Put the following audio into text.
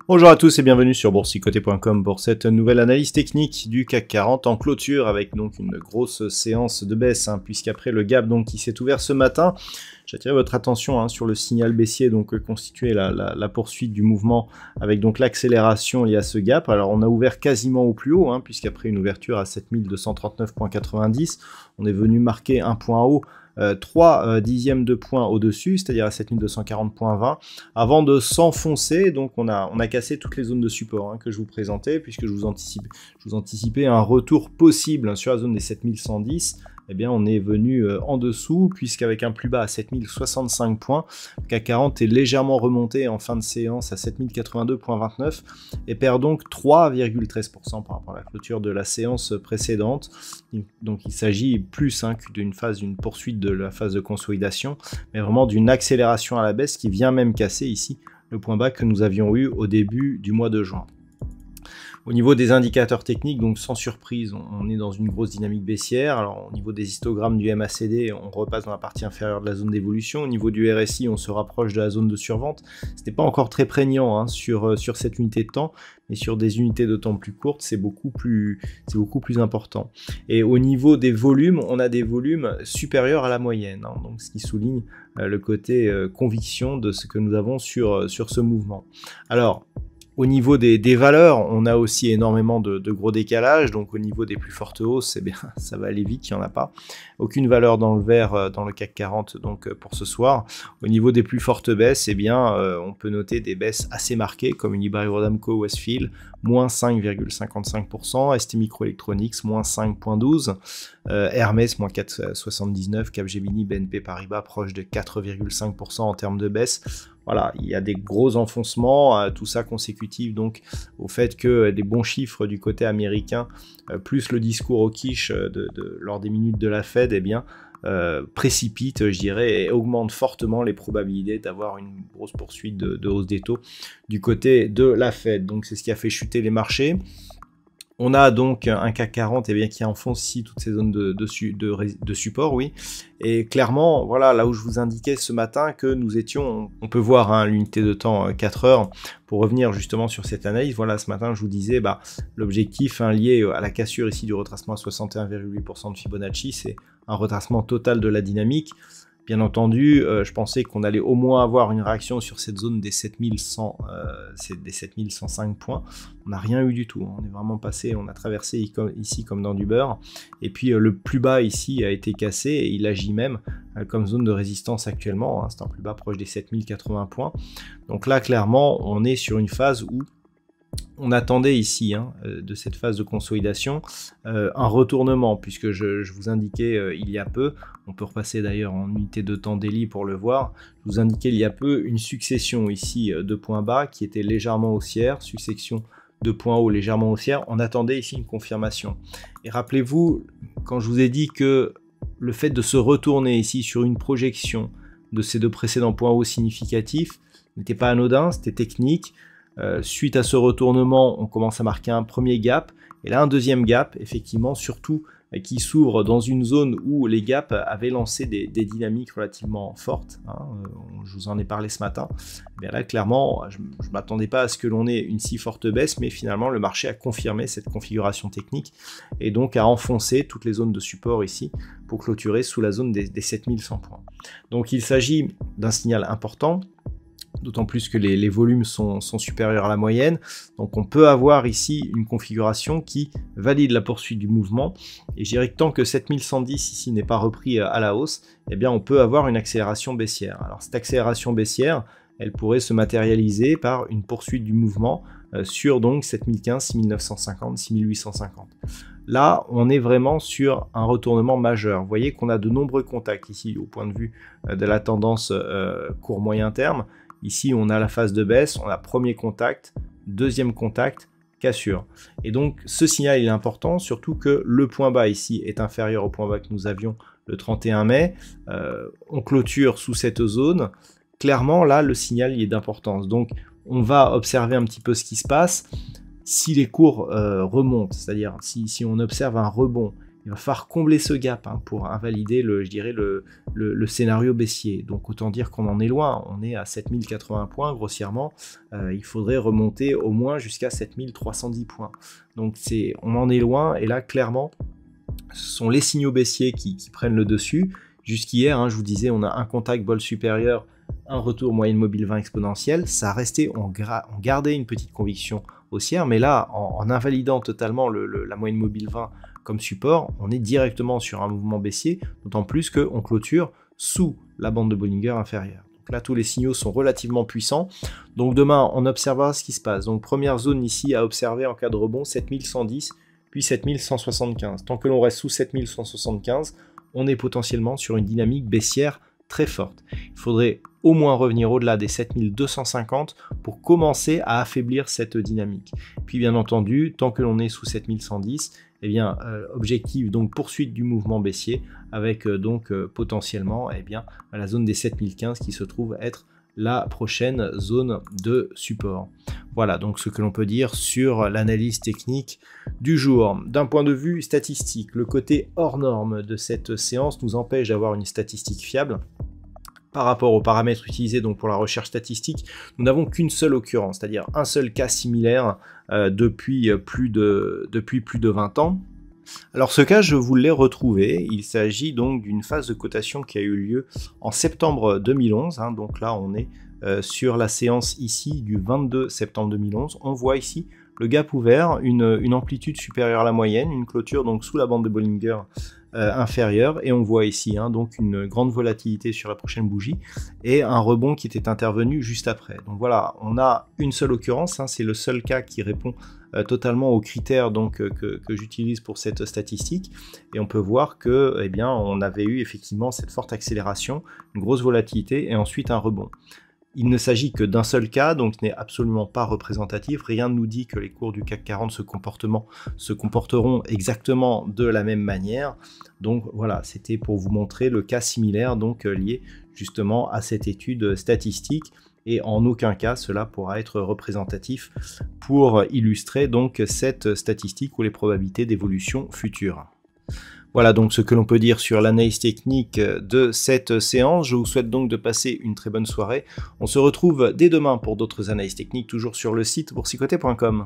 Bonjour à tous et bienvenue sur boursicoté.com pour cette nouvelle analyse technique du CAC 40 en clôture avec donc une grosse séance de baisse puisqu'après le gap qui s'est ouvert ce matin, j'attire votre attention sur le signal baissier constitué la poursuite du mouvement avec donc l'accélération liée à ce gap. Alors on a ouvert quasiment au plus haut puisqu'après une ouverture à 7239,90, on est venu marquer un point haut 3 dixièmes de point au-dessus, c'est-à-dire à 7240.20, avant de s'enfoncer. Donc on a cassé toutes les zones de support que je vous présentais, puisque je vous anticipais un retour possible sur la zone des 7110. Eh bien, on est venu en dessous, puisqu'avec un plus bas à 7065 points, le CAC 40 est légèrement remonté en fin de séance à 7082,29 et perd donc 3,13% par rapport à la clôture de la séance précédente. Donc, il s'agit plus d'une poursuite de la phase de consolidation, mais vraiment d'une accélération à la baisse qui vient même casser ici le point bas que nous avions eu au début du mois de juin. Au niveau des indicateurs techniques, donc sans surprise, on est dans une grosse dynamique baissière. Alors au niveau des histogrammes du MACD, on repasse dans la partie inférieure de la zone d'évolution. Au niveau du RSI, on se rapproche de la zone de survente. Ce n'est pas encore très prégnant sur cette unité de temps, mais sur des unités de temps plus courtes, c'est beaucoup plus important. Et au niveau des volumes, on a des volumes supérieurs à la moyenne, donc ce qui souligne le côté conviction de ce que nous avons sur ce mouvement. Alors, au niveau des valeurs, on a aussi énormément de gros décalages. Donc au niveau des plus fortes hausses, eh bien, ça va aller vite, il n'y en a pas. Aucune valeur dans le vert dans le CAC 40 pour ce soir. Au niveau des plus fortes baisses, eh bien, on peut noter des baisses assez marquées comme Unibail-Rodamco Westfield, moins 5,55%, ST Microelectronics, moins 5,12%, Hermès, moins 4,79%, Capgemini, BNP Paribas, proche de 4,5% en termes de baisse. Voilà, il y a des gros enfoncements, tout ça consécutif donc au fait que des bons chiffres du côté américain, plus le discours au quiche lors des minutes de la Fed, eh bien, précipite, je dirais, et augmente fortement les probabilités d'avoir une grosse poursuite de hausse des taux du côté de la Fed. Donc c'est ce qui a fait chuter les marchés. On a donc un CAC 40 qui enfonce ici toutes ces zones de support, oui. Et clairement, voilà, là où je vous indiquais ce matin que nous étions, on peut voir l'unité de temps 4 heures, pour revenir justement sur cette analyse. Voilà, ce matin, je vous disais, l'objectif lié à la cassure ici du retracement à 61,8% de Fibonacci, c'est un retracement total de la dynamique. Bien entendu, je pensais qu'on allait au moins avoir une réaction sur cette zone des 7105 points. On n'a rien eu du tout. On est vraiment passé, on a traversé ici comme dans du beurre. Et puis le plus bas ici a été cassé et il agit même comme zone de résistance actuellement. C'est un plus bas proche des 7080 points. Donc là, clairement, on est sur une phase où on attendait ici, de cette phase de consolidation, un retournement, puisque je vous indiquais il y a peu, on peut repasser d'ailleurs en unité de temps daily pour le voir, je vous indiquais il y a peu une succession ici de points bas qui était légèrement haussière, succession de points hauts légèrement haussière, on attendait ici une confirmation. Et rappelez-vous, quand je vous ai dit que le fait de se retourner ici sur une projection de ces deux précédents points hauts significatifs n'était pas anodin, c'était technique. Suite à ce retournement, on commence à marquer un premier gap, et là un deuxième gap, effectivement, surtout qui s'ouvre dans une zone où les gaps avaient lancé des dynamiques relativement fortes. Je vous en ai parlé ce matin. Mais là, clairement, je ne m'attendais pas à ce que l'on ait une si forte baisse, mais finalement, le marché a confirmé cette configuration technique et donc a enfoncé toutes les zones de support ici pour clôturer sous la zone des 7100 points. Donc, il s'agit d'un signal important, d'autant plus que les volumes sont supérieurs à la moyenne. Donc on peut avoir ici une configuration qui valide la poursuite du mouvement. Et je dirais que tant que 7110 ici n'est pas repris à la hausse, eh bien on peut avoir une accélération baissière. Alors cette accélération baissière, elle pourrait se matérialiser par une poursuite du mouvement sur donc 7015, 6950, 6850. Là, on est vraiment sur un retournement majeur. Vous voyez qu'on a de nombreux contacts ici au point de vue de la tendance court-moyen terme. Ici, on a la phase de baisse, on a premier contact, deuxième contact, cassure. Et donc ce signal il est important, surtout que le point bas ici est inférieur au point bas que nous avions le 31 mai. On clôture sous cette zone. Clairement là le signal il est d'importance. Donc on va observer un petit peu ce qui se passe. Si les cours remontent, c'est-à-dire si on observe un rebond, il va falloir combler ce gap pour invalider le scénario baissier. Donc autant dire qu'on en est loin, on est à 7080 points grossièrement, il faudrait remonter au moins jusqu'à 7310 points. Donc on en est loin, et là clairement, ce sont les signaux baissiers qui prennent le dessus. Jusqu'hier, je vous disais, on a un contact bol supérieur, un retour moyenne mobile 20 exponentielle, ça restait, on gardait une petite conviction haussière, mais là, en invalidant totalement la moyenne mobile 20 comme support, on est directement sur un mouvement baissier, d'autant plus qu'on clôture sous la bande de Bollinger inférieure. Donc là, tous les signaux sont relativement puissants. Donc demain, on observera ce qui se passe. Donc première zone ici à observer en cas de rebond, 7110, puis 7175. Tant que l'on reste sous 7175, on est potentiellement sur une dynamique baissière très forte. Il faudrait au moins revenir au-delà des 7250 pour commencer à affaiblir cette dynamique. Puis bien entendu, tant que l'on est sous 7110, eh bien, objectif donc poursuite du mouvement baissier avec potentiellement la zone des 7015 qui se trouve être la prochaine zone de support. Voilà donc ce que l'on peut dire sur l'analyse technique du jour. D'un point de vue statistique, le côté hors norme de cette séance nous empêche d'avoir une statistique fiable. Par rapport aux paramètres utilisés donc pour la recherche statistique, nous n'avons qu'une seule occurrence, c'est-à-dire un seul cas similaire depuis plus de 20 ans. Alors ce cas, je vous l'ai retrouvé, il s'agit donc d'une phase de cotation qui a eu lieu en septembre 2011, donc là on est sur la séance ici du 22 septembre 2011, on voit ici le gap ouvert, une amplitude supérieure à la moyenne, une clôture donc sous la bande de Bollinger inférieure, et on voit ici donc une grande volatilité sur la prochaine bougie et un rebond qui était intervenu juste après. Donc voilà, on a une seule occurrence, c'est le seul cas qui répond totalement aux critères que j'utilise pour cette statistique, et on peut voir que on avait eu effectivement cette forte accélération, une grosse volatilité et ensuite un rebond. Il ne s'agit que d'un seul cas, donc ce n'est absolument pas représentatif. Rien ne nous dit que les cours du CAC 40 se comporteront exactement de la même manière. Donc voilà, c'était pour vous montrer le cas similaire lié justement à cette étude statistique. Et en aucun cas cela pourra être représentatif pour illustrer donc cette statistique ou les probabilités d'évolution future. Voilà donc ce que l'on peut dire sur l'analyse technique de cette séance. Je vous souhaite donc de passer une très bonne soirée. On se retrouve dès demain pour d'autres analyses techniques, toujours sur le site boursicoté.com.